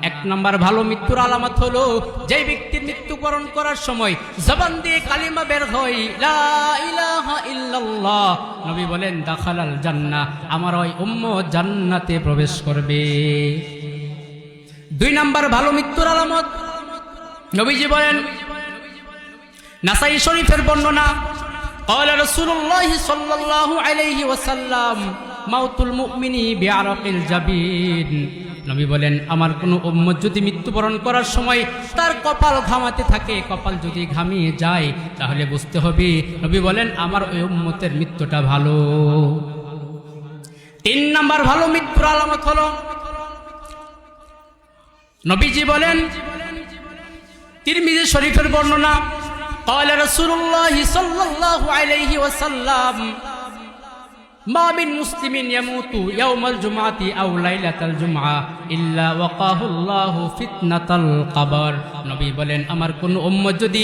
এক নাম্বার ভালো মৃত্যুর আলামত হলো যে ব্যক্তি মৃত্যুবরণ করার সময় জবান দিয়ে কালিমা বের হয় লা ইলাহা ইল্লাল্লাহ, নবী বলেন দাখালাল জান্নাহ, আমার ওই উম্মত জান্নাতে প্রবেশ করবে। দুই নাম্বার ভালো মৃত্যুর আলামত নবীজি বলেন, নাসাই শরীফের বর্ণনা, قال رسول الله صلى الله عليه وسلم মাউতুল মুমিনি বিআরাকিল জাবিন, নবী বলেন আমার কোন উম্মত যদি মৃত্যুবরণ করার সময় তার কপাল ঘামাতে থাকে, কপাল যদি ঘামিয়ে যায় তাহলে বুঝতে হবে, নবী বলেন আমার ওই উম্মতের মৃত্যুটা ভালো। তিন নাম্বার ভালো মৃত্যুর আলামত হলো নবীজি বলেন, তিরমিজি শরীফের বর্ণনা, قال رسول الله صلى الله عليه وسلم ما من مسلم يموت يوم الجمعة أو ليلة الجمعة إلا وقاه الله فتنة القبر, নবী বলেন আমার কোন উম্মত যদি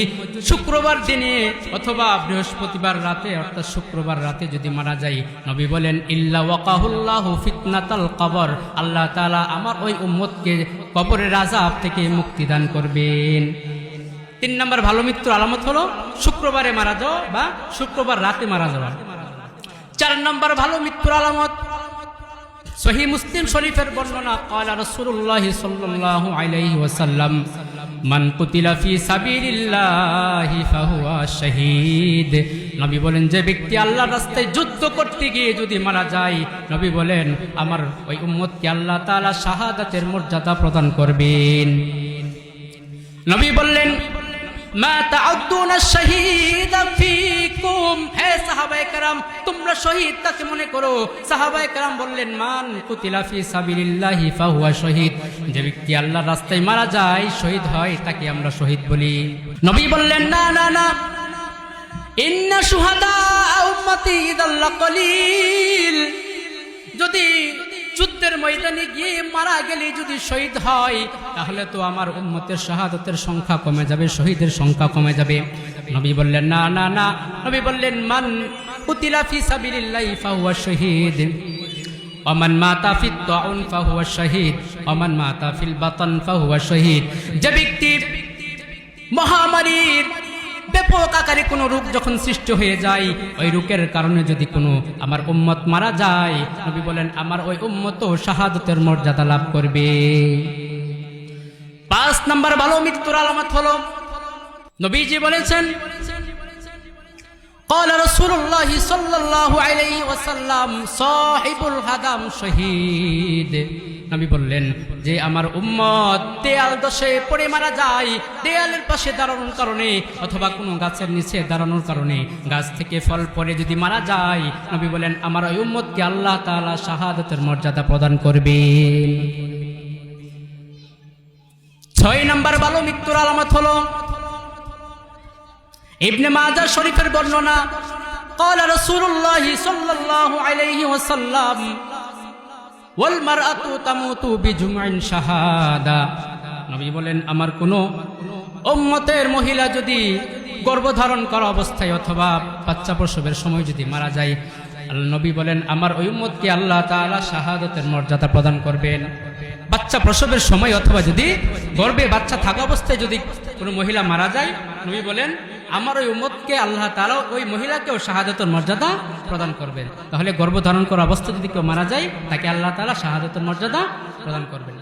শুক্রবার দিনে অথবা বৃহস্পতিবার রাতে অর্থাৎ শুক্রবার রাতে যদি মারা যায়, নবী বলেন ইল্লা ওয়াকাহুল্লাহু ফিতনাতাল কবর, আল্লাহ তাআলা আমার ওই উম্মতকে কবরের আযাব থেকে মুক্তি দান করবেন। তিন নম্বর ভালো মৃত্যুর আলামত হলো শুক্রবারে মারা যাওয়া বা শুক্রবার রাতে মারা যাওয়া। চার নম্বর ভালো মৃত্যুর আলামত সহিহ মুসলিম শরীফের বর্ণনা, ক্বালা রাসূলুল্লাহ সাল্লাল্লাহু আলাইহি ওয়াসাল্লাম মান কুতিলা ফি সাবিলিল্লাহি ফাহুয়া শাহীদ, নবী বলেন যে ব্যক্তি আল্লাহর রাস্তায় যুদ্ধ করতে গিয়ে যদি মারা যায়, নবী বলেন আমার ওই উম্মতকে আল্লাহ তাআলা শাহাদাতের মর্যাদা প্রদান করবেন। নবী বললেন মা তাউদ্দুনা শাহীদা ফীকুম, হে সাহাবায়ে কেরাম তোমরা শহীদ কাকে মনে করো? সাহাবায়ে কেরাম বললেন মান কুতিলা ফি সাবিলিল্লাহি ফাহুয়া শহীদ, যে ব্যক্তি আল্লাহর রাস্তায় মারা যায় শহীদ হয় তাকে আমরা শহীদ বলি। নবী বললেন না না না, ইন্না শুহাদা উম্মতি ইদাল্লা কলিল, যদি যুদ্ধের ময়দানে গিয়ে মারা গেলে যদি শহীদ হয় তাহলে তো আমার উম্মতের শাহাদাতের সংখ্যা কমে যাবে, শহীদের সংখ্যা কমে যাবে। নবী বললেন না না না, নবী বললেন মান কুতিলা ফি সাবিলিল্লাহি ফাহুয়া শহীদ ওমান মাতা ফিত তাউন ফাহুয়া শহীদ ওমান মাতা ফিল বাতন ফাহুয়া শহীদ, যে ব্যক্তি মহামারীর ব্যাপক আকারে কোনো রোগ যখন সৃষ্টি হয়ে যায়, ওই রোগের কারণে যদি কোনো আমার উম্মত মারা যায়, নবী বলেন আমার ওই উম্মত শাহাদাতের মর্যাদা লাভ করবে। পাঁচ নাম্বার ভালো মৃত্যুর আলামত হলো নবীজি বলেছেন, قال رسول الله صلى الله عليه وسلم صاحب الهدم শহীদ, নবী বললেন যে আমার উম্মত দেয়াল দশে পড়ে মারা যায়, দেয়ালের পাশে দাঁড়ানোর কারণে অথবা কোনো গাছের নিচে দাঁড়ানোর কারণে গাছ থেকে ফল পড়ে যদি মারা যায়, নবী বলেন আমার ওই উম্মতকে আল্লাহ তাআলা শাহাদাতের মর্যাদা প্রদান করবেন। ছয় নম্বর ভালো মৃত্যুর আলামত হলো ইবনে মাজাহ শরীফের বর্ণনা, قال رسول الله صلى الله عليه وسلم والمرأة تموت بجمع شهادة, নবী বলেন আমার কোন উম্মতের মহিলা যদি গর্ভধারণ করা অবস্থায় অথবা বাচ্চা প্রসবের সময় যদি মারা যায়, নবী বলেন আমার ওই উম্মতকে আল্লাহ তাআলা শাহাদাতের মর্যাদা প্রদান করবেন। বাচ্চা প্রসবের সময় অথবা যদি গর্ভে বাচ্চা থাকা অবস্থায় যদি কোনো মহিলা মারা যায়, নবী বলেন আমার ওই উম্মতকে আল্লাহ তাআলা ওই মহিলাকেও শাহাদাতের মর্যাদা প্রদান করবেন। তাহলে গর্ভধারণ করা অবস্থায় যদি কেউ মারা যায় তাকে আল্লাহ তাআলা শাহাদাতের মর্যাদা প্রদান করবেন।